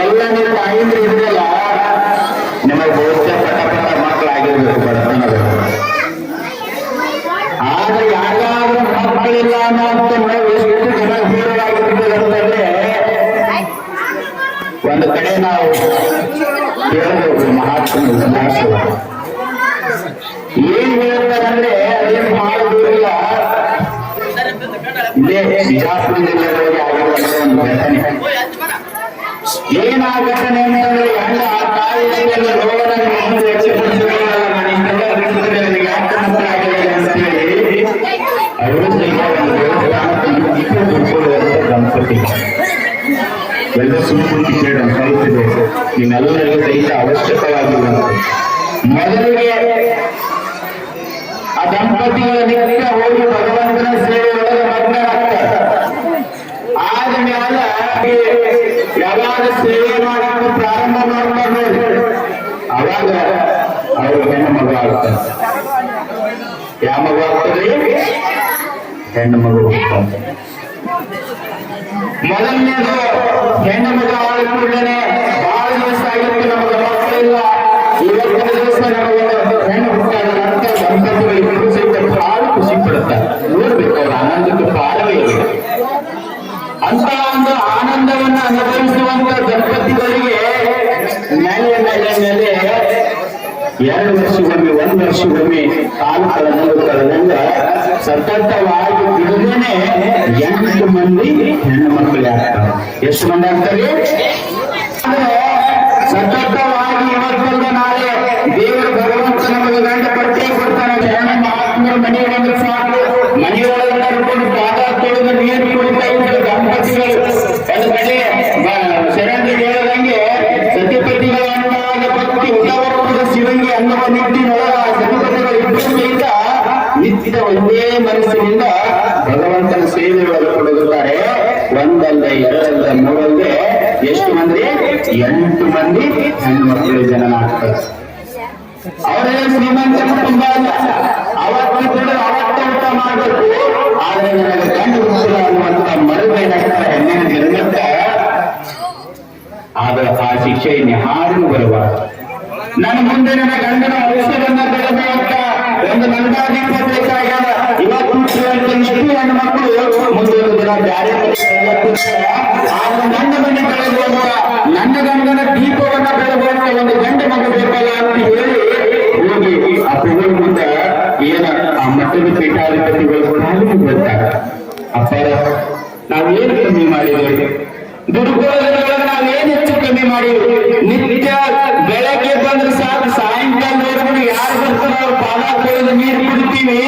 ಎಲ್ಲ ನೀವು ತಾಯಿಂದ್ರೆ ಇದ್ರಲ್ಲ ನಿಮಗೆ ಬಹುಶಃ ಪಟ ಪಟ ಮಕ್ಕಳಾಗಿರ್ಬೇಕು ಬಡತನದ. ಆದ್ರೆ ಯಾರಾದ್ರೂ ಮಕ್ಕಳಿಲ್ಲ ಅನ್ನೋಂತ ನಾವು ಎಷ್ಟು ಜನ ಹೀರೋರಾಗಿರ್ತೀವಿ ಅಂತಂದ್ರೆ ಒಂದು ಕಡೆ ನಾವು ಹೇಳಬಹುದು ಮಹಾತ್ಮ ಉಲ್ಲಾಸವ ಏನ್ ಹೇಳ್ತಾರಂದ್ರೆ ಅದೇನು ಮಾಡುವುದಿಲ್ಲ. ಇದೇ ಬಿಜಾಪುರ ಜಿಲ್ಲೆಗಳಿಗೆ ಆಗಿರುವಂತ ಒಂದು ಘಟನೆ. ಏನ್ ಆ ಘಟನೆ ಅಂತಂದ್ರೆ ಹೆಂಗ ಆ ತಾಯಿಯಲ್ಲ ರೋಗನ ಯಾಕೆ ಮಕ್ಕಳ ಆಗಿದೆ ಅಂತ ಹೇಳಿ ಅವರು ದಂಪತಿ ಎಲ್ಲ ಸುಮ್ಮನೆ ಕಲಿತಿದೆ. ನಿಮ್ಮೆಲ್ಲರಿಗೂ ಸಹಿತ ಅವಶ್ಯಕವಾಗಿರುವಂತ ಮೊದಲಿಗೆ ಆ ದಂಪತಿಗಳ ನಿತ್ಯ ಹೋಗಿ ಭಗವಂತನ ಸೇವೆ ಒಳಗೆ ಮಗ್ನರಾಗ್ತಾರೆ. ಆದ ಮ್ಯಾಲ ಯಾವಾಗ ಸೇವೆ ಮಾಡಲು ಪ್ರಾರಂಭ ಮಾಡ್ತಾರೆ ನೋಡಿ ಅವಾಗ ಅವರು ಹೆಣ್ಣು ಮಗು ಆಗ್ತಾರೆ. ಯಾವ ಮಗು ಆಗ್ತದೆ? ಹೆಣ್ಣು ಮಗು ಆಗ್ತಾರೆ. ಮೊದಲನೇದು ಹೆಣ್ಣು ಮಗ ಆದ ಕೂಡಲೇ ಬಹಳ ದಿವಸ ಆಗಿತ್ತು ನಮಗೆ ಮಕ್ಕಳಿಲ್ಲ. ಇವತ್ತಿನ ದಿವಸ ನಮಗೆ ಹೆಣ್ಣು ಹುಟ್ಟಾದ ನಂತರ ದಂಪತಿಗಳು ಇಬ್ಬರು ಸಹಿತ ಬಹಳ ಖುಷಿ ಪಡುತ್ತಾರೆ. ನೋಡ್ಬೇಕು ಅವ್ರ ಆನಂದಕ್ಕೆ ಪಾರವೇ ಇಲ್ಲ. ಅಂತ ಒಂದು ಆನಂದವನ್ನ ಅನುಭವಿಸುವಂತ ದಂಪತಿಗಳಿಗೆ ಮೇಲೆ ಮೇಲೆ ಮೇಲೆ 2 ವರ್ಷಗೊಮ್ಮೆ 1 ವರ್ಷಗೊಮ್ಮೆ ಕಾಲು ಕಳೆದಂಗ ಸತತವಾಗಿ ಬಿಡದೇನೆ 8 ಮಂದಿ ಹೆಣ್ಣು ಮಕ್ಕಳು ಆಗ್ತಾರೆ. ಎಷ್ಟು ಮಂದಿ ಆಗ್ತಾರೆ? ಸತತವಾಗಿ ಇವತ್ತಲ್ಲ ನಾಳೆ ದೇವರ ಭಗವಂತ ನಮಗೆ ಗಂಡ ಪಟ್ಟೆ ಕೊಡ್ತಾನೆ. ಹೆಣ್ಣು ಮಹಾತ್ಮರ ಮನೆಯೊಳಗೆ ಸಾಕು, ಮನೆಯೊಳಗೆ ನಡ್ಕೊಂಡು ಪಾದ ತೊಳೆದು ನೀರು ಕುಡಿತಾ ಇದ್ದ ದಂಪತಿಗಳು ಒಂದು ಕಡೆ ಶರಣರಿಗೆ ಹೇಳದಂಗೆ ಸತಿಪತಿಗಳ ಅನ್ನವಾದ ಭಕ್ತಿ ಉದವಪ್ಪದ ಶಿವಂಗಿ ಅನ್ನುವ ನಿಟ್ಟಿನೊಳಗ ಸತಿಪತಿಗಳು ಇಬ್ಬರು ಸಹಿತ ನಿತ್ಯ ಒಂದೇ ಮನಸ್ಸಿನಿಂದ ಭಗವಂತನ ಸೇವೆಗಳು ಕೊಡುತ್ತಾರೆ. ಒಂದಲ್ಲ, ಎರಡಲ್ಲ, ಮೂರಲ್ಲದೆ ಎಷ್ಟು ಮಂದಿ? 8 ಮಂದಿ ಹೆಣ್ಣು ಮಕ್ಕಳು ಜನನ ಆಗ್ತಾರೆ. ಅವರೇ ಶ್ರೀಮಂತ ಕುಟುಂಬ ಅಲ್ಲ. ಅವತ್ತು ಊಟ ಮಾಡಬೇಕು. ಆದ್ರೆ ನನಗೆ ಗಂಡು ಹುಟ್ಟಿಲ್ಲ ಅನ್ನುವಂತ ಮರುಬೇನಾಗ್ತಾರೆ ಹೆಣ್ಣಿನ ಜನ್ಮಕ್ಕ. ಆದ್ರೆ ಆ ಶಿಕ್ಷೆ ಯಾರಿಗೂ ಬರಬಾರದು. ನನ್ನ ಮುಂದೆ ನನ್ನ ಗಂಡನ ಔಷಧವನ್ನ ಬೆಳೆದಂತ ಒಂದು ನಂದಾದೀಪ ಬೇಕಾಗ್ಯಾದ. ಇವತ್ತು ಇಷ್ಟು ಹೆಣ್ಣು ಮಕ್ಕಳು ಮುಂದೊಂದು ದಿನ ಬ್ಯಾರೆ ಆದ್ರೆ ನನ್ನ ಮನೆ ಬೆಳೆದುವಂತ ನನ್ನ ಗಂಡನ ದೀಪವನ್ನ ಬೆಳೆದುವಂತ ಒಂದು ಗಂಡು ಮಗು ಬೇಕಲ್ಲ ಅಂತ ಹೇಳಿ ಹೋಗಿ ಆ ಪುಗಳ ಮುಂದೆ ಏನ ಆ ಮಟ್ಟದ ಪೀಠಾಧಿಪತಿಗಳು ಕೂಡ ಬರ್ತಾರೆ. ಅಪ್ಪಾರ ನಾವೇನು ಕಮ್ಮಿ ಮಾಡಿದ್ದೇವೆ? ದುರ್ಗುಣಗಳನ್ನ ನಾವೇನು ಹೆಚ್ಚು ಕಮ್ಮಿ ಮಾಡಿದ್ವಿ? ನಿತ್ಯ ಬೆಳಗ್ಗೆ ಬಂದ್ರೆ ಸಾಕು, ಸಾಯಂಕಾಲದವರೆಗೂ ಯಾರು ಬರ್ತಾರೋ ಅವ್ರ ಪಾದ ತೊಳೆದು ನೀರು ಕುಡಿತೀವಿ.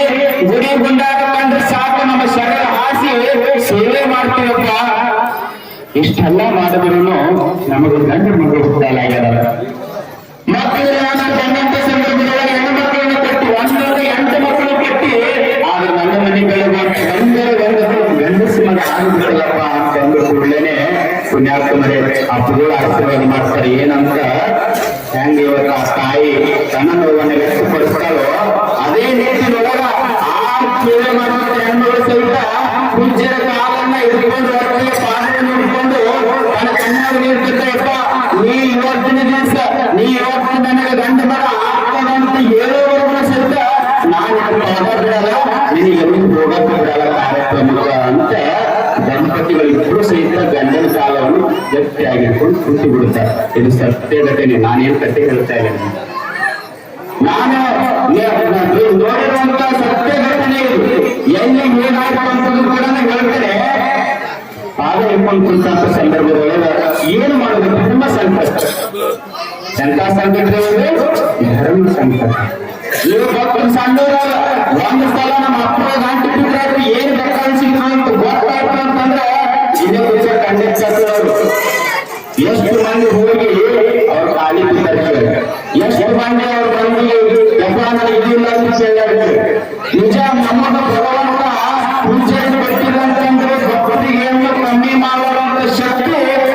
ಗುಡಿ ಗುಂಡಾಗ ಕಂಡ್ರೆ ಸಾಕು, ನಮ್ಮ ಶರೀರ ಹಾಸಿ ಸೇವೆ ಮಾಡ್ತೀವಪ್ಪ. ಇಷ್ಟೆಲ್ಲ ಮಾಡಿದ್ರು ನಮಗೆ ಗಂಡು ಮಗಳು ಹುಟ್ಟಲಾಗ್ಯದ. ಮಕ್ಕಳು ಜನ್ಮಂತ ಸಂದರ್ಭದೊಳಗೆ ಹೆಣ್ಣು ಮಕ್ಕಳನ್ನು ಕಟ್ಟಿ 8 ಮಕ್ಕಳು ಕಟ್ಟಿ ಆದ್ರೆ ನನ್ನ ಮನೆಗಳು ಗಂಡಸು ಮಗ ಆಗಿಬಿಡಲ್ಲಪ್ಪ ಅಂತಂದು ಕೂಡಲೇನೆ ಪುಣ್ಯಾತ್ಮರೇ ಆ ಪುಗಳ ಆಶೀರ್ವಾದ ಮಾಡ್ತಾರೆ. ಏನಂತ ಹೆಂಗ ಇವತ್ತು ಆ ತಾಯಿ ತನ್ನ ನೋವನ್ನು ವ್ಯಕ್ತಪಡಿಸ್ತಾಳೋ ಅದೇ ನಿಟ್ಟಿನೊಳಗ ಆ ಸೇವೆ ಮಾಡುವಂತ ಹೆಣ್ಣುಗಳು ಸಹಿತ ಪೂಜ್ಯರ ಕಾಲನ್ನ ಹಿಡ್ಕೊಂಡು ಹೊರಗೆ ಪಾದವನ್ನು ಹಿಡ್ಕೊಂಡು ತನ್ನ ಕಣ್ಣಾಗ ನೀಡ್ತಿರ್ತಾಯಪ್ಪ. ನೀ ಇವತ್ತಿನ ದಿವಸ ನೀ ಇವತ್ತು ನನಗೆ ಗಂಡ ಮರ ಆಗ್ತದಂತ ಹೇಳೋವರೆಗೂ ಸಹಿತ ನಾನು ಪಾದ ಬಿಡಲ್ಲ, ನಿನಗೆ ಎಲ್ಲಿ ಹೋಗಕ್ಕೆ ಬಿಡಲ್ಲ ಕಾರ್ಯಕ್ರಮಗಳ ಅಂತ ದಂಪತಿಗಳಿಬ್ಬರು ಸಹಿತ ಗಂಡನ ಕಾಲವನ್ನು ಗಟ್ಟಿಯಾಗಿರ್ಕೊಂಡು ಕೂತು ಬಿಡುತ್ತಾರೆ. ಇದು ಸತ್ಯ ಘಟನೆ. ನಾನೇನು ಕತೆ ಹೇಳ್ತಾ ಇದ್ದೇನೆ, ನಾನು ನೋಡಿರುವಂತ ಸತ್ಯ ಘಟನೆ ಇದು. ಎಲ್ಲಿ ಏನಾಯ್ತು ಅಂತಂದು ಕೂಡ ಹೇಳ್ತಾರೆ. ಪಾದ ಹಿಡ್ಕೊಂಡು ಕುಂತ ಸಂದರ್ಭದೊಳಗೆ ಏನು ಮಾಡೋದು? ತುಂಬ ಸಂಕಷ್ಟ. ಎಂತ ಸಂಕಟ? ಧರ್ಮ ಸಂಕಟ. ಇವರು ಭಕ್ತರು ಸಣ್ಣವರ ಒಂದು ಸಲ ನಮ್ಮ ಅಪ್ಪನ ಗಂಟು ಬಿಟ್ಟರೆ ಏನು ಬೇಕಾದ್ರೆ ಸಿಗ್ತು ಅಂತ ಗೊತ್ತಾಯ್ತು ಅಂತಂದ್ರೆ ಇದೇ ವಿಷಯ ಕಂಡಿರ್ತಾರೆ. ಎಷ್ಟು ಮಂದಿ ಹೋಗಿ ಅವ್ರ ಖಾಲಿ ಬಿಡ್ತಾರೆ, ಎಷ್ಟು ಮಂದಿ ಅವ್ರ ಬಂದು ಇದಿಲ್ಲ ಅಂತ ಹೇಳಿದ್ರು. ನಿಜ ನಮ್ಮನ್ನು ಭಗವಂತ ಪೂಜೆಯನ್ನು ಕೊಟ್ಟಿದಂತಂದ್ರೆ ಭಕ್ತಿಗೆ ಏನು ಕಮ್ಮಿ ಮಾಡುವಂತ ಶಕ್ತಿ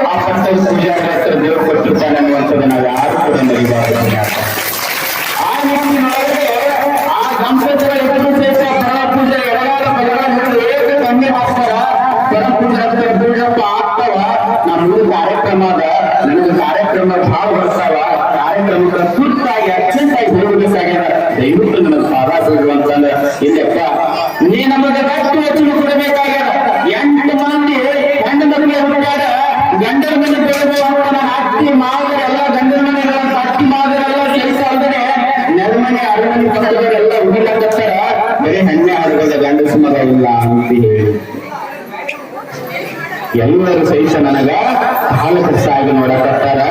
ಆ ಪಂಚ ಪೂಜಾ ದೇವರು ಕೊಟ್ಟಿರ್ತಾನೆ ಅನ್ನುವಂಥದ್ದು ನಾವು ಯಾರು ಕೂಡ ಮರಿಬಾರದು. ಆ ನಿಟ್ಟಿನೊಳಗೆ ಆ ದಂಪತಿಗಳು ಇಬ್ಬರು ಸಹಿತ ಪರ ಪೂಜೆ ಎಡಗಾಲ ಬಲಗಾಲ ಹೇಗೆ ಕಮ್ಮಿ ಮಾಡ್ತಾರ. ಪರ ಪೂಜೆ ಪೂಜಪ್ಪ ಆಗ್ತಾವ. ನಮ್ಮ ಕಾರ್ಯಕ್ರಮ ಅದ, ನನಗೆ ಕಾರ್ಯಕ್ರಮ ಭಾಳ ಬರ್ತಾವ, ಕಾರ್ಯಕ್ರಮಕ್ಕೆ ತುರ್ತಾಗಿ ಅರ್ಜೆಂಟ್ ಆಗಿ ಹೋಗ್ಬೇಕಾಗ್ಯಾರ, ದಯವಿಟ್ಟು ನನಗೆ ಪಾದ ಬಿಡು ಅಂತಂದ್ರೆ ಇಲ್ಲಪ್ಪ ನೀ ನಮಗೆ ಗಟ್ಟು ವಚನ ಕೊಡಬೇಕಾಗ್ಯಾರ. 8 ಮಂದಿ ಹೆಣ್ಣು ಮಕ್ಕಳಿಗೆ ಹುಟ್ಟಾರ, ಗಂಡನ ಮನೆ ಬೆಳಬೇಕು ಅಂತ ನಾನು ಅತ್ತಿ ಮಾದರಿ ಎಲ್ಲ ಗಂಡನ ಮನೆಗಳ ಅತ್ತಿ ಮಾದರಿ ಎಲ್ಲ ಕೆಲಸ ಅಲ್ಲದೆ ನೆಲಮನೆ ಅರಮನೆ ಪಕ್ಕದವರೆಲ್ಲ ಹುಡುಕಾಡ್ತಾರ, ಬರೀ ಹೆಣ್ಣೆ ಆಡುಗಳ ಗಂಡಸ ಮಗ ಇಲ್ಲ ಅಂತ ಹೇಳಿ ಎಲ್ಲರೂ ಸಹಿತ ನನಗ ಹಾಲ ಕಸಾಗಿ ನೋಡಕತ್ತಾರ.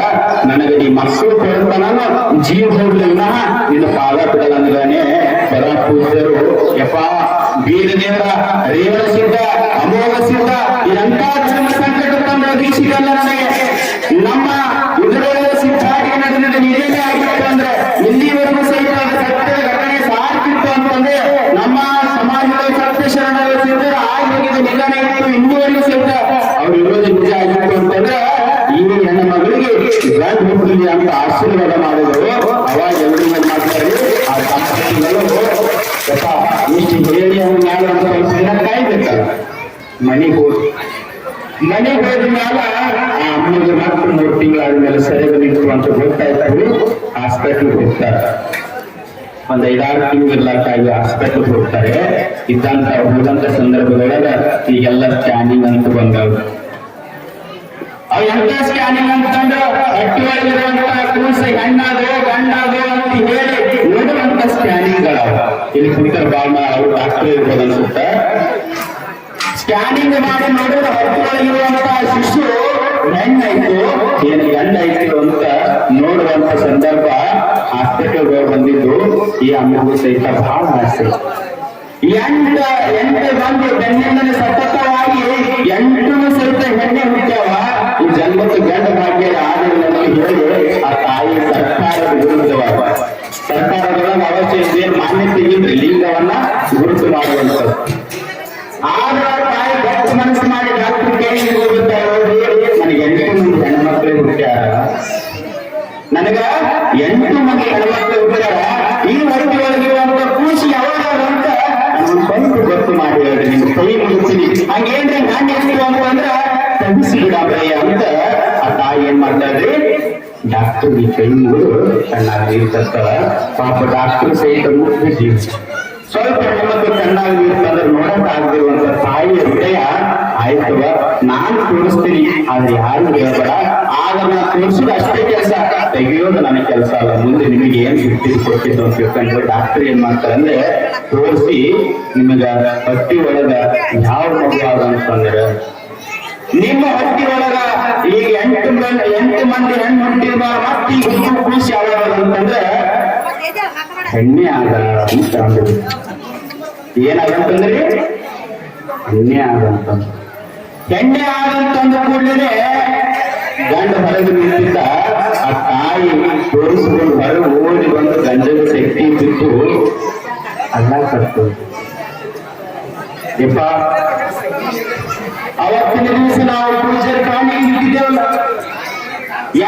ನನಗೆ ಈ ಮಕ್ಕಳು ಕೊಡ್ತಾನ ಜೀವ ಹೋಗ್ಲಿಲ್ಲ ನಿನ್ನ ಪಾದ ಬಿಡಲ್ಲ ಅಂದ್ರಾನೆ ಪರ ಪೂಜ್ಯರು ಯಪ್ಪ ಬೀರದೇವರ ರೇವಣ ಸಿದ್ಧ ಅಮೋಘ ಸಿದ್ಧ ಇದಂತ ಜನ್ಮ ಸಂಕಟ ತಂದ ದೀಕ್ಷಿಗಲ್ಲ ನನಗೆ ನಮ್ಮ ಇದರೊಳಗೆ ಸಿದ್ಧಾಗಿ ನಡೆದ ನಿರೇನೆ ಆಗಿತ್ತು ಅಂದ್ರೆ ಇಲ್ಲಿವರೆಗೂ ಸಹಿತ ಸತ್ಯ ಘಟನೆ ಸಾರ್ತಿತ್ತು ಅಂತಂದ್ರೆ ನಮ್ಮ ಸಮಾಜದ ಸತ್ಯ ಶರಣರ ಸಿದ್ಧರ ಆಗಿ ಹೋಗಿದ ನಿಧಾನ ಇತ್ತು, ಇನ್ನೂವರೆಗೂ ಸಹಿತ ಅವ್ರು ಇರೋದು ನಿಜ ಆಗಿತ್ತು ಅಂತಂದ್ರೆ ಈ ಹೆಣ್ಣು ಮಗಳಿಗೆ ಗಂಡು ಹುಟ್ಟಲಿ ಅಂತ ಆಶೀರ್ವಾದ ಮಾಡಿದ್ರು. ಅವಾಗ ಎಲ್ಲರಿಗೂ ಮಾಡ್ತಾರೆ ಆ ಸಂಪತ್ತಿಗಳು ಇಷ್ಟು ಹೇಳಿ ಅವ್ರು ಮ್ಯಾಲ ಅಂತ ಸ್ವಲ್ಪ ದಿನ ಕಾಯ್ಬೇಕಲ್ಲ. ಮನೆಗೆ ಹೋದ ಮ್ಯಾಲ ಆ ಅಮ್ಮಗೆ ಮತ್ತೆ 3 ತಿಂಗಳಾದ್ಮೇಲೆ ಸರಿಯಾಗಿತ್ತು ಅಂತ ಗೊತ್ತಾಯ್ತು, ಹಾಸ್ಪಿಟಲ್ ಹೋಗ್ತಾರೆ. ಒಂದ್ 5-6 ತಿಂಗಳಿರ್ಲಾಕಾಗಿ ಹಾಸ್ಪಿಟಲ್ ಹೋಗ್ತಾರೆ. ಹೋದಂತ ಸಂದರ್ಭದೊಳಗ ಈಗೆಲ್ಲ ಸ್ಕ್ಯಾನಿಂಗ್ ಅಂತ ಬಂದವು. ಅವ್ ಎಂತ ಸ್ಕ್ಯಾನಿಂಗ್ ಅಂತಂದ್ರೆ ಹೊಟ್ಟೆ ಒಳಗಿರುವಂತ ಕೂಸ ಹೆಣ್ಣಾದೋ ಗಂಡಾದೋ ಅಂತ ಹೇಳಿ ನೋಡುವಂತ ಸ್ಕ್ಯಾನಿಂಗ್ ಗಳವ. ಇಲ್ಲಿ ಕುಂತರ್ ಬಾಳ ಅವ್ರು ಡಾಕ್ಟರ್ ಇರ್ಬೋದು ಅನ್ಸುತ್ತ. ಸ್ಕ್ಯಾನಿಂಗ್ ಮಾಡಿ ನೋಡಿದ್ರೆ ಹೊಟ್ಟೆ ಒಳಗಿರುವಂತ ಶಿಶು ಹೆಣ್ಣಾಯ್ತು ಏನು ಗಂಡಾಯ್ತು ಅಂತ ನೋಡುವಂತ ಸಂದರ್ಭ ಹಾಸ್ಪಿಟಲ್ ಬಂದಿದ್ದು ಈ ಅಮ್ಮಗೂ ಸಹಿತ ಬಹಳ ಆಸೆ. 8 ಬಂದು ಬೆನ್ನಿಂದಲೇ ಸತತವಾಗಿ 8 ಸಹಿತ ಹೆಣ್ಣೆ ಹುಟ್ಟ್ಯಾವ. ಈ ಜನ್ಮಕ್ಕೆ ಗಂಡ ಭಾಗ್ಯ ಆಗಿಲ್ಲ ಅಂತ ಹೇಳಿ ಆ ತಾಯಿ ಸರ್ಕಾರದ ವಿರುದ್ಧವಾಗ ಸರ್ಕಾರದೊಳಗೆ ಅವಶ್ಯ ಮಾನ್ಯತೆ ಇಲ್ರಿ ಲಿಂಗವನ್ನ ಗುರುತು ಮಾಡುವಂಥದ್ದು. ಆದ್ರ ತಾಯಿ ಗಟ್ಟಿ ಮನಸ್ಸು ಮಾಡಿ ಡಾಕ್ಟರ್ ಕೇಳಿ ಹೋಗುತ್ತಾರೆ, ನನಗೆ 8 ಮಂದಿ ಹೆಣ್ಮಕ್ಳಿಗೆ ಹುಟ್ಟ್ಯಾರ, ನನಗ 8 ಮಂದಿ ಹೆಣ್ಮಕ್ಳು ಹುಟ್ಟ್ಯಾರ, ಈ ಹೊರಗೆ ಒಳಗಿರುವಂತ ಖುಷಿ ಯಾವಾಗ ಅಂತ ಸ್ವಲ್ಪ ಗೊತ್ತು ಮಾಡಿ ಹೇಳ್ರಿ, ನಿಮ್ಗೆ ಕೈ ಮುಗಿಸ್ತೀನಿ ಹಂಗೇನ್ರಿ ನಾನು ಎಷ್ಟು ಅಂತಂದ್ರ ತಗಿಸಿ ಬಿಡಾಬ್ರಿ ಅಂತ ಆ ತಾಯಿ ಏನ್ ಮಾಡ್ತಾರ್ರಿ ಡಾಕ್ಟರ್ ಕೈ ಮುಗಿದು ಚೆನ್ನಾಗಿ ಇರ್ತಾರ. ಪಾಪ ಡಾಕ್ಟರ್ ಸಹಿತ ಮುಗಿಸಿ ಸ್ವಲ್ಪ ಹೆಣ್ಮಕ್ಳು ಚೆನ್ನಾಗಿ ಇರ್ತಂದ್ರೆ ನೋಡಕ್ ಆಗದಿರುವಂತ ತಾಯಿ ಹೃದಯ ಆಯ್ತವ ನಾನ್ ತೋರಿಸ್ತೀನಿ ಆದ್ರೆ ಯಾರು ಹೇಳ್ಬೇಡ, ಆಗ ನಾ ತೋರಿಸೋದು ಅಷ್ಟೇ ಕೆಲಸ, ತೆಗಿಯೋದು ನನ್ನ ಕೆಲಸ ಅಲ್ಲ, ಮುಂದೆ ನಿಮಗೆ ಏನ್ ಬಿಟ್ಟಿದ್ದು ಕೊಟ್ಟಿದ್ದು ಅಂತ ತಿಳ್ಕೊಂಡ್ರೆ ಡಾಕ್ಟರ್ ಏನ್ ಮಾಡ್ತಾರೆ ಅಂದ್ರೆ ತೋರಿಸಿ ನಿಮಗ ಹೊಟ್ಟಿ ಒಳಗ ಯಾವ ಮಗು ಆಗ ಅಂತಂದ್ರೆ ನಿಮ್ಮ ಹೊಟ್ಟಿ ಒಳಗ ಈಗ 8 ಮಂದಿ ಹೆಣ್ಣು ಹುಟ್ಟಿದ ಮತ್ತೆ ಈಗ ಖುಷಿ ಯಾವಾಗ ಅಂತಂದ್ರೆ ಹೆಣ್ಣೆ ಆದ ಅಂತ ಅಂದ್ರು. ಏನಾಗಂತಂದ್ರಿ ಹೆಣ್ಣೆ ಆದಂತ ಹೆಣ್ಣೆ ಆದಂತಂದ ಕೂಡಲೇ ಗಂಡ ಹೊರಗೆ ನಿಂತಿದ್ದ ಆ ತಾಯಿ ತೋರಿಸಿಕೊಂಡು ಹೊರಗೆ ಓಡಿ ಬಂದು ಗಂಡನ ಶಕ್ತಿ ಬಿಟ್ಟು ಅಲ್ಲ ಕಟ್ಟು ಯಪ್ಪ. ಅವತ್ತಿನ ದಿವಸ ನಾವು ಪೂಜಾರಿ ಕಾಣಿಗೆ ನಿಂತಿದ್ದೇವಲ್ಲ,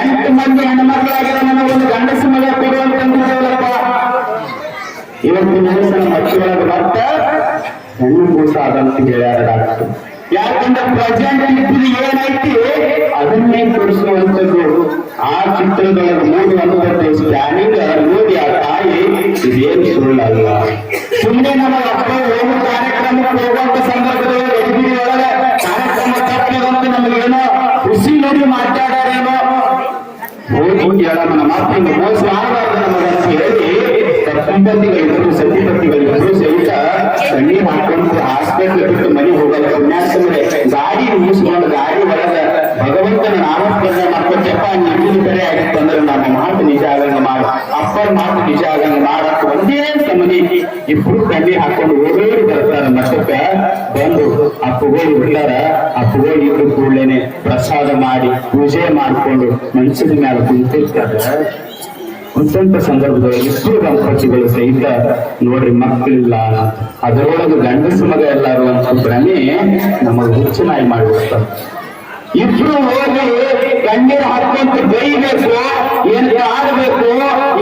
8 ಮಂದಿ ಹೆಣ್ಮಕ್ಳಾಗಿರೋ ನನಗೊಂದು ಗಂಡಸ ಮಗ ಕೊಡುವಂತಂದಿದ್ದೇವಲ್ಲಪ್ಪ. ಇವತ್ತಿನ ದಿವಸ ನಮ್ಮ ಮಕ್ಕಳೊಳಗೆ ಮತ್ತ ಹೆಣ್ಣು ಕೂಸ ಅದಂತ ಹೇಳ್ಯಾರ ಡಾಕ್ಟರ್. ಯಾಕಂದ್ರೆ ಪ್ರೆಸೆಂಟ್ ಇದ್ದು ಏನೈತಿ ಅದನ್ನೇ ತೋರಿಸುವಂಥದ್ದು. ಆ ಚಿತ್ರದೊಳಗೆ ಮೂಡುವಂಥದ್ದು ಸ್ಕ್ಯಾನಿಂಗ್ ನೋಡಿ ಆ ತಾಯಿ ಇದೇನು ಸುಳ್ಳಲ್ಲ. ಸುಮ್ಮನೆ ನಮ್ಮ ಮಕ್ಕಳು ಹೋಗುವ ಕಾರ್ಯಕ್ರಮಕ್ಕೆ ಹೋಗುವಂತ ಸಂದರ್ಭದೊಳಗೆ ಎದುರಿ ಒಳಗೆ ಕಾರ್ಯಕ್ರಮ ತಪ್ಪದಂತ ನಮಗೇನೋ ಖುಷಿ ನೋಡಿ ಮಾತಾಡಾರೇನೋ ಹೋಗಿ ನಮ್ಮ ಮಕ್ಕಳಿಗೆ ಮೋಸ ಮಾಡಬಾರ್ದು ನಮಗಂತ ಹೇಳಿ ದಂಪತಿಗಳಿದ್ರು ಸತಿಪತಿಗಳಿದ್ರು ಸಹಿತ ಕಣ್ಣೀರ್ ಹಾಕೊಂಡು ಹಾಸ್ಪಿಟಲ್ ಬಿಟ್ಟು ಮನೆಗೆ ಹೋಗಲ್ಲ. ಪುಣ್ಯಾತ್ಮರೇ ಗಾಡಿ ಮುಗಿಸ್ಕೊಂಡು ಗಾಡಿ ಒಳಗ ಭಗವಂತನ ನಾಮಸ್ಮರಣೆ ಮಾಡ್ಕೊಂಡಪ್ಪ ನಿಮ್ಮಿನ ಕಡೆ ಆಗಿತ್ತು ಅಂದ್ರೆ ನಮ್ಮ ಮಾತು ನಿಜ ಆಗಂಗ ಮಾಡ, ಅಪ್ಪನ ಮಾತು ನಿಜ ಆಗಂಗ ಮಾಡಕ್ಕೆ ಒಂದೇ ಸಮನಿ ಇಬ್ರು ಕಣ್ಣೀರ್ ಹಾಕೊಂಡು ಓಡೋಡಿ ಬರ್ತಾರ. ಮಠಕ್ಕ ಬಂದು ಅಪ್ಪಗೋಳು ಬಿಡ್ತಾರ. ಅಪ್ಪಗೋಳು ಇದ್ರು ಕೂಡಲೇನೆ ಪ್ರಸಾದ ಮಾಡಿ ಪೂಜೆ ಮಾಡಿಕೊಂಡು ಮನಸ್ಸಿನ ಮೇಲೆ ಕುಂತಿರ್ತಾರೆ. ಕುಂತ ಸಂದರ್ಭದೊಳಗೆ ಇಬ್ಬರು ದಂಪತಿಗಳು ಸಹಿತ ನೋಡ್ರಿ ಮಕ್ಕಳಿಲ್ಲ, ಅದರೊಳಗೆ ಗಂಡಸ ಮಗ ಎಲ್ಲಾರು ಅಂತ ಭ್ರಮೆ ನಮಗೆ ಹುಚ್ಚನಾಗಿ ಮಾಡಿಬಿಡ್ತಾರೆ. ಇಬ್ರು ಹೋಗಿ ಕಣ್ಣೀರು ಹಾಕೊಂತ ಬೈಬೇಕು, ಏನ್ ಆಡ್ಬೇಕು,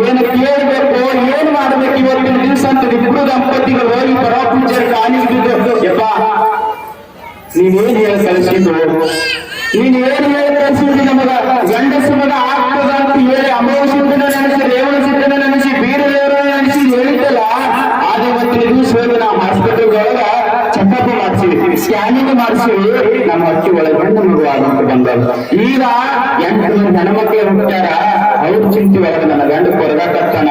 ಏನು ಕೇಳ್ಬೇಕು, ಏನ್ ಮಾಡ್ಬೇಕು ಇವತ್ತಿನ ದಿವಸ ಅಂತ ಇಬ್ರು ದಂಪತಿಗಳು ಹೋಗಿ ಪರಪೂಜೆ ಕಾಣಿಸ್ತಿದ್ದು ಯಪ್ಪ ನೀವೇನ್ ಹೇಳಿ ಕಳಿಸಿದ್ದು ನೀನ್ ಏನು ಹೇಳಿ ಕಳಿಸಿದ್ರಿ ನಮಗ ಗಂಡಸ ಮಗ ಆಗ್ತದ ಅಂತ ಹೇಳಿ ಅಮೋಘಸಿದ್ದನ ನೆನೆಸಿ ರೇವಣ ಸಿದ್ದನ ನೆನೆಸಿ ಬೀರದೇವರ ನೆನೆಸಿ ಹೇಳಿದ್ದಲ್ಲ ಆದ ಇವತ್ತಿನ ದಿವಸ ಹೋಗಿ ನಾವು ಹಾಸ್ಪಿಟಲ್ ಒಳಗ ಚೆಕಪ್ ಮಾಡಿಸಿವಿ ಸ್ಕ್ಯಾನಿಂಗ್ ಮಾಡಿಸಿವಿ ನಮ್ಮ ಹೊಟ್ಟೆ ಒಳಗೆ ಗಂಡು ಮಗುವಾದಂತ ಬಂದವು ಈಗ 8 ಮಂದಿ ಹೆಣ್ಮಕ್ಳು ಹುಟ್ಟಾರ ಅವ್ರ ಚಿಂತೆ ಒಳಗೆ ನನ್ನ ಗಂಡು ಕೊರಗಾಕತ್ತಾನ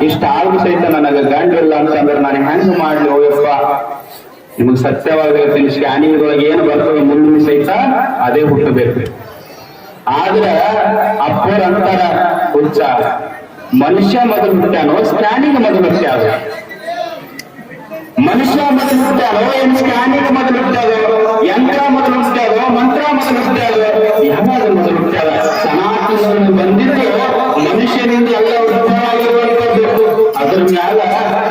ಇಷ್ಟ ಆದ್ರೂ ಸಹಿತ ನನಗ ಗಂಡು ಇಲ್ಲ ಅಂತಂದ್ರೆ ನಾನು ಹೆಂಗ್ ಮಾಡ್ಲಿ ಹೋಯಪ್ಪ ನಿಮಗ್ ಸತ್ಯವಾಗಿ ಹೇಳ್ತೀನಿ ಸ್ಕ್ಯಾನಿಂಗ್ ಒಳಗೆ ಏನು ಬರ್ತದೆ ಮುಂದಿನ ಸಹಿತ ಅದೇ ಹುಟ್ಟಬೇಕು ಆದ್ರ ಅಪ್ಪರ ಅಂತಾರ ಹುಚ್ಚ ಮನುಷ್ಯ ಮೊದಲು ಹುಟ್ಟ್ಯಾನೋ ಸ್ಕ್ಯಾನಿಂಗ್ ಮೊದಲು ಹುಟ್ಟ್ಯಾವ ಮನುಷ್ಯ ಮೊದಲು ಹುಟ್ಟ್ಯಾರೋ ಏನ್ ಸ್ಕ್ಯಾನಿಂಗ್ ಮೊದಲು ಹುಟ್ಟ್ಯಾವ ಯಂತ್ರ ಮೊದಲು ಹುಟ್ಟ್ಯಾವ ಮಂತ್ರ ಮೊದಲು ಹುಟ್ಟ್ಯಾವ ಯಾವಾಗ ಮೊದಲು ಹುಟ್ಟ್ಯಾವ ಸನಾತನ ಬಂದಿದ್ದು ಮನುಷ್ಯನಿಂದ ಎಲ್ಲ ಉದ್ಭವವಾಗಿರುವಂತದ್ದು ಅದ್ರ ಮ್ಯಾಲ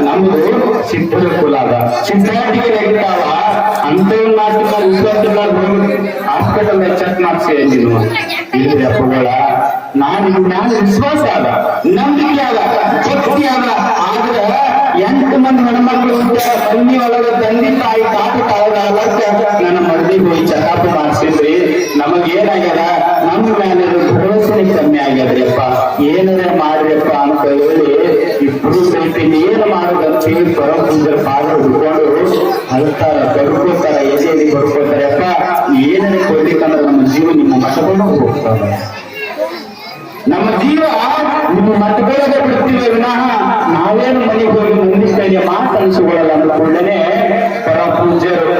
ನಮ್ದು ಸಿದ್ಧರ ಕುಲ ಅದ ಸಿದ್ಧಾರ್ಥಿಗೆ ನೆಗ್ತಾವ ಅಂತವನ್ನಾಟಿನ ಹಾಸ್ಪಿಟಲ್ ಚೆಕ್ ಮಾಡಿಸಿ ನೀನು ಇಲ್ರಿ ಅಪ್ಪಗಳ ನಾನು ಮ್ಯಾಲ ವಿಶ್ವಾಸ ಅದ ನಂಬಿಕೆ ಅದ ಭಕ್ತಿ ಅದ ಆದ್ರ 8 ಮಂದಿ ಹೆಣ್ಮಕ್ಳು ಮನಿ ಒಳಗ ತಂದೆ ತಾಯಿ ಕಾಟ ಕಾಲಕ್ಕೆ ನನ್ನ ಮಡದಿಗೆ ಹೋಗಿ ಚೆಕಪ್ ಮಾಡಿಸಿದ್ರಿ ನಮಗೇನಾಗ್ಯದ ನಮ್ಮ ಮೇಲೆ ಭರವಸೆ ಕಮ್ಮಿ ಆಗ್ಯದ್ರಿಪ್ಪ ಏನಾರ ಮಾಡ್ರಿಪ್ಪ ಅಂತ ಹೇಳಿ ಇಬ್ರು ಸಹಿತ ಏನು ಮಾಡೋದಂತ ಹೇಳಿ ಪರಪೂಜರ ಪಾದ ಹುಡ್ಕೊಂಡು ಅಳ್ತಾರ ಬರ್ಕೋತಾರ ಎದೆಯಲ್ಲಿ ಬರ್ಕೋತಾರಪ್ಪ ಏನಾರ ಕೊಡ್ಲಿಕ್ಕಂದ್ರೆ ನಮ್ಮ ಜೀವ ನಿಮ್ಮ ಮಠಕೊಂಡು ಹೋಗ್ತಾರ ನಮ್ಮ ಜೀವ ನಿಮ್ಮ ಮಠಗಳೇ ಬಿಡ್ತೀವಿ ವಿನಃ ನಾವೇನು ಮನೆಗೆ ಹೋಗಿ ಮುಂದಿನ ಮಾತು ಅನಿಸಿಕೊಳ್ಳಲ್ಲ ಅಂದ ಕೂಡಲೇ ಪರಪೂಜ್ಯರು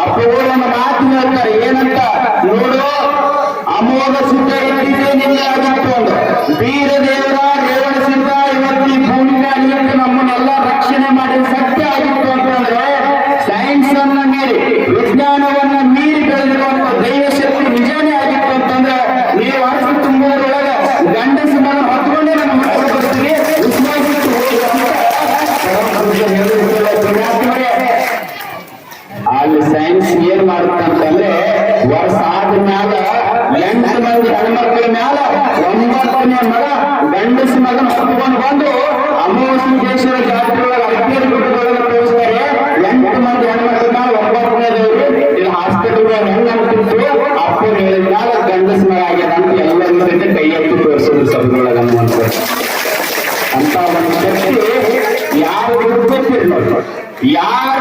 ಅಪ್ಪಗಳು ನಮ್ಮ ಮಾತು ಹೇಳ್ತಾರೆ ಏನಂತ ನೋಡು ಅಮೋಘ ಸಿದ್ಧ ಇದ್ದಿದ್ದೇ ನಿನ್ನೆ ಆಗಿತ್ತು ಅಂದ್ರು ಬೀರದೇವರ ರೇವಣ ಸಿದ್ಧ ಇವತ್ತಿ ಭೂಮಿ ಮೇಲೆ ನಮ್ಮನ್ನೆಲ್ಲ ರಕ್ಷಣೆ ಮಾಡಿ ಸತ್ಯ ಆಗಿತ್ತು ಅಂತಂದ್ರೆ ಸೈನ್ಸ್ ಅನ್ನ ಮೀರಿ ವಿಜ್ಞಾನವನ್ನ ಮೀರಿ ಬೆಳೆದಿರುವಂತ ದೈವ ಶಕ್ತಿ ನಿಜಾನೇ ಆಗಿತ್ತು ಅಂತಂದ್ರೆ ನೀವು ಅರ್ಥ ತುಂಬುವುದರೊಳಗ ಗಂಡಸ ಮನ ಹೊತ್ಕೊಂಡೇ ನಮ್ಮ ಮಕ್ಕಳು ಬರ್ತೀವಿ ಅಲ್ಲಿ ಸೈನ್ಸ್ ಏನ್ ಮಾಡ್ತಂತಂದ್ರೆ ವರ್ಷ ಆದ ಮ್ಯಾಲ 8 ಮಂದಿ ಹೆಣ್ಮಕ್ಳ ಮ್ಯಾಲ 9ನೇ ಮಗ ಗಂಡಸ ಮಗನ ಹೊತ್ಕೊಂಡು ಬಂದು ಅಮೋಘೇಶ್ವರ ಜಾತ್ರೆ ಒಳಗೆ ಅಗ್ನಿಯ ಗುಡ್ಡದೊಳಗೆ ತೋರಿಸ್ತಾರೆ 8 ಮಂದಿ ಹೆಣ್ಮಕ್ಳ ಮ್ಯಾಲ 9ನೇದವ್ರು ಇದು ಹಾಸ್ಪಿಟಲ್ ಹೆಂಗ್ ಅಂತಿತ್ತು ಅಪ್ಪ ಹೇಳಿದ ಮ್ಯಾಲ ಗಂಡಸ ಮಗ ಆಗ್ಯದ ಅಂತ ಎಲ್ಲರೂ ಸಹಿತ ಕೈ ಎತ್ತಿ ತೋರಿಸೋದು ಸಭೆಯೊಳಗೆ ಅನ್ನುವಂಥದ್ದು ಅಂತ ಒಂದು ಶಕ್ತಿ ಯಾರು ಗೊತ್ತಿರಿ ನೋಡಿ ಯಾರ